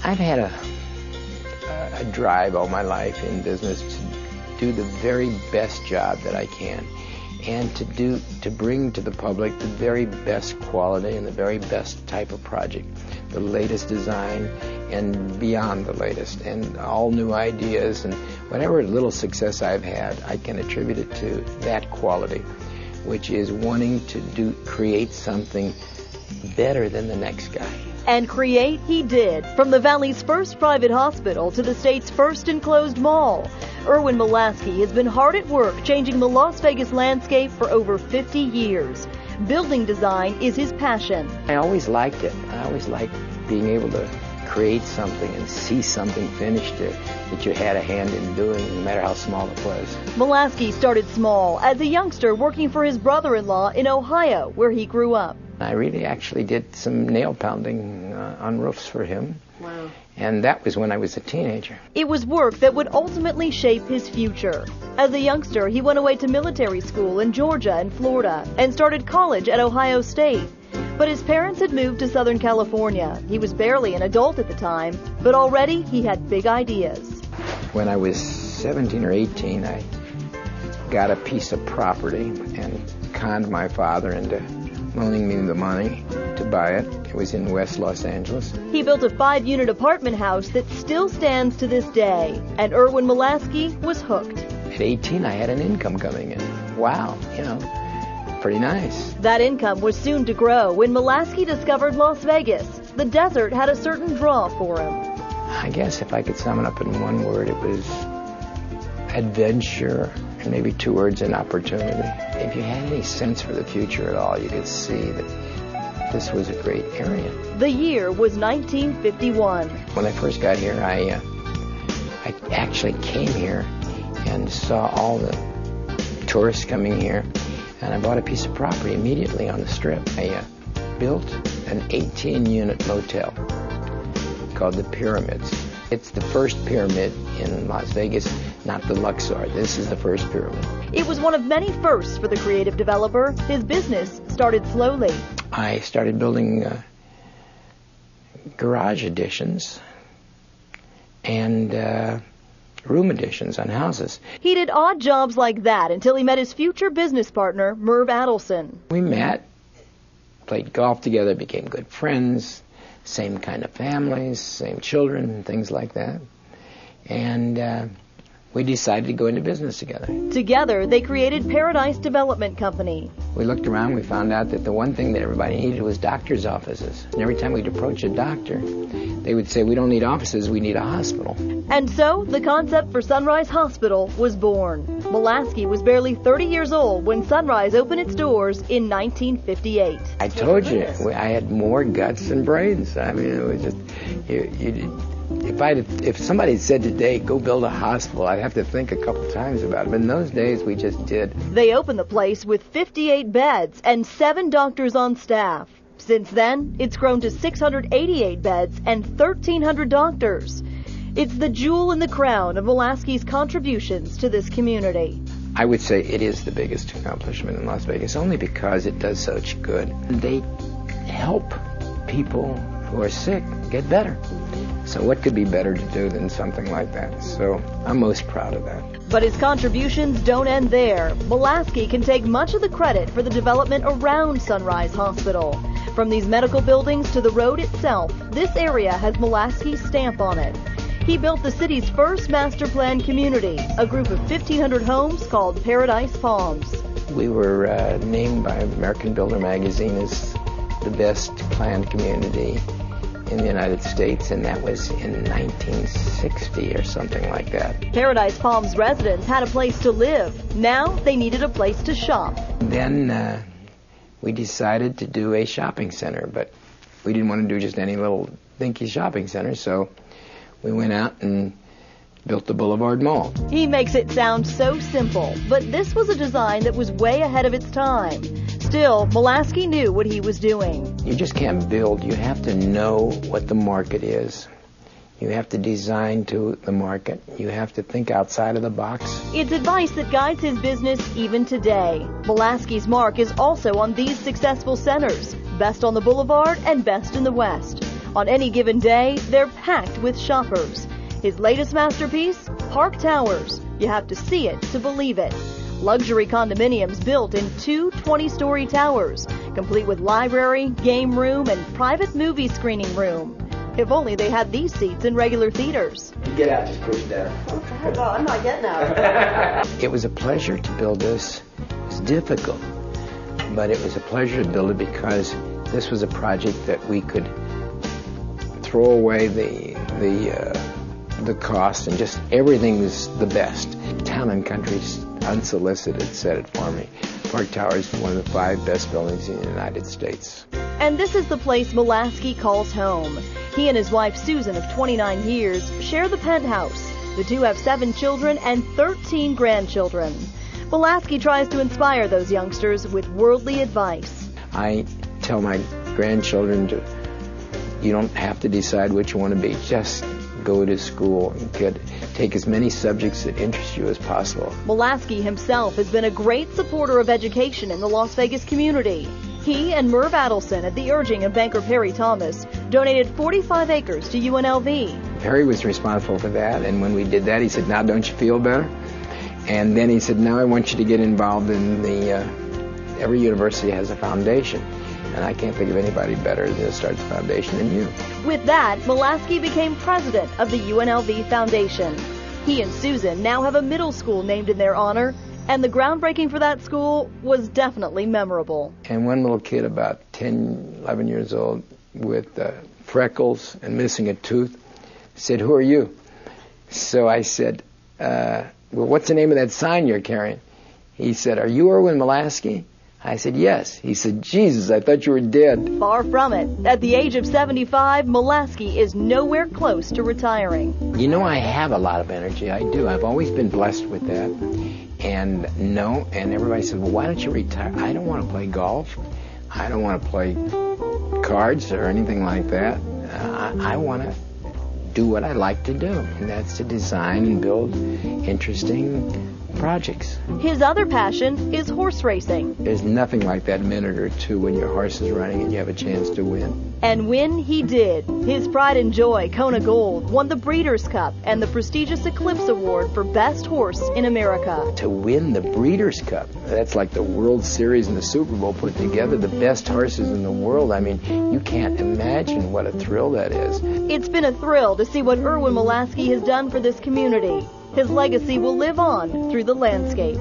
I've had a drive all my life in business to do the very best job that I can, and to bring to the public the very best quality and the very best type of project, the latest design and beyond the latest, and all new ideas, and whatever little success I've had, I can attribute it to that quality, which is wanting to create something better than the next guy. And create he did, from the Valley's first private hospital to the state's first enclosed mall. Irwin Molasky has been hard at work changing the Las Vegas landscape for over 50 years. Building design is his passion. I always liked it. I always liked being able to create something and see something finished that you had a hand in doing, no matter how small it was. Molasky started small as a youngster working for his brother-in-law in Ohio, where he grew up. I really actually did some nail pounding on roofs for him. Wow. And that was when I was a teenager. It was work that would ultimately shape his future. As a youngster, he went away to military school in Georgia and Florida and started college at Ohio State. But his parents had moved to Southern California. He was barely an adult at the time, but already he had big ideas. When I was 17 or 18, I got a piece of property and conned my father into loaning me the money to buy it. It was in West Los Angeles. He built a 5-unit apartment house that still stands to this day, and Irwin Molasky was hooked. At 18, I had an income coming in. Wow, pretty nice. That income was soon to grow when Molasky discovered Las Vegas. The desert had a certain draw for him. I guess if I could sum it up in one word, it was adventure, and maybe 2 words, and opportunity. If you had any sense for the future at all, you could see that this was a great area. The year was 1951. When I first got here, I actually came here and saw all the tourists coming here, and I bought a piece of property immediately on the Strip. I built an 18-unit motel called the Pyramids. It's the first pyramid in Las Vegas, not the Luxor. This is the first pyramid. It was one of many firsts for the creative developer. His business started slowly. I started building garage additions and room additions on houses. He did odd jobs like that until he met his future business partner, Merv Adelson. We met, played golf together, became good friends. Same kind of families, same children, and things like that. And we decided to go into business together. Together, they created Paradise Development Company. We looked around, we found out that the one thing that everybody needed was doctor's offices. And every time we'd approach a doctor, they would say, we don't need offices, we need a hospital. And so, the concept for Sunrise Hospital was born. Molasky was barely 30 years old when Sunrise opened its doors in 1958. I told you, I had more guts than brains. I mean, it was just, if somebody had said today, go build a hospital, I'd have to think a couple times about it. But in those days, we just did. They opened the place with 58 beds and 7 doctors on staff. Since then, it's grown to 688 beds and 1,300 doctors. It's the jewel in the crown of Molasky's contributions to this community. I would say it is the biggest accomplishment in Las Vegas, only because it does such good. They help people who are sick get better. So what could be better to do than something like that? So I'm most proud of that. But his contributions don't end there. Molasky can take much of the credit for the development around Sunrise Hospital. From these medical buildings to the road itself, this area has Molasky's stamp on it. He built the city's first master plan community, a group of 1,500 homes called Paradise Palms. We were named by American Builder magazine as the best planned community in the United States, and that was in 1960 or something like that. Paradise Palms residents had a place to live. Now they needed a place to shop. Then we decided to do a shopping center, but we didn't want to do just any little dinky shopping center, so we went out and built the Boulevard Mall. He makes it sound so simple, but this was a design that was way ahead of its time. Still, Molasky knew what he was doing. You just can't build. You have to know what the market is. You have to design to the market. You have to think outside of the box. It's advice that guides his business even today. Molasky's mark is also on these successful centers, best on the Boulevard and best in the West. On any given day, they're packed with shoppers. His latest masterpiece, Park Towers. You have to see it to believe it. Luxury condominiums built in two 20-story towers, complete with library, game room, and private movie screening room. If only they had these seats in regular theaters. Get out, just push down. Okay, well, I'm not getting out. It was a pleasure to build this. It was difficult, but it was a pleasure to build it because this was a project that we could throw away the cost and just everything was the best. Town and Country unsolicited said it for me. Park Towers is one of the 5 best buildings in the United States. And this is the place Molasky calls home. He and his wife Susan of 29 years share the penthouse. The two have 7 children and 13 grandchildren. Molasky tries to inspire those youngsters with worldly advice. I tell my grandchildren you don't have to decide what you want to be. Just go to school and take as many subjects that interest you as possible. Molasky himself has been a great supporter of education in the Las Vegas community. He and Merv Adelson, at the urging of banker Perry Thomas, donated 45 acres to UNLV. Perry was responsible for that, and when we did that, he said, "Now don't you feel better?" And then he said, "Now I want you to get involved in every university has a foundation." And I can't think of anybody better to start the foundation than you. With that, Molasky became president of the UNLV Foundation. He and Susan now have a middle school named in their honor, and the groundbreaking for that school was definitely memorable. And one little kid about 10, 11 years old with freckles and missing a tooth said, "Who are you?" So I said, "Well, what's the name of that sign you're carrying?" He said, "Are you Irwin Molasky?" I said, "Yes." He said, "Jesus, I thought you were dead." Far from it. At the age of 75, Molasky is nowhere close to retiring. You know, I have a lot of energy. I do. I've always been blessed with that. And everybody said, "Well, why don't you retire?" I don't want to play golf. I don't want to play cards or anything like that. I want to do what I like to do, and that's to design and build interesting projects. His other passion is horse racing. There's nothing like that minute or two when your horse is running and you have a chance to win. And win he did. His pride and joy, Kona Gold, won the Breeders' Cup and the prestigious Eclipse Award for Best Horse in America. To win the Breeders' Cup, that's like the World Series and the Super Bowl put together, the best horses in the world. I mean, you can't imagine what a thrill that is. It's been a thrill to see what Irwin Molasky has done for this community. His legacy will live on through the landscape.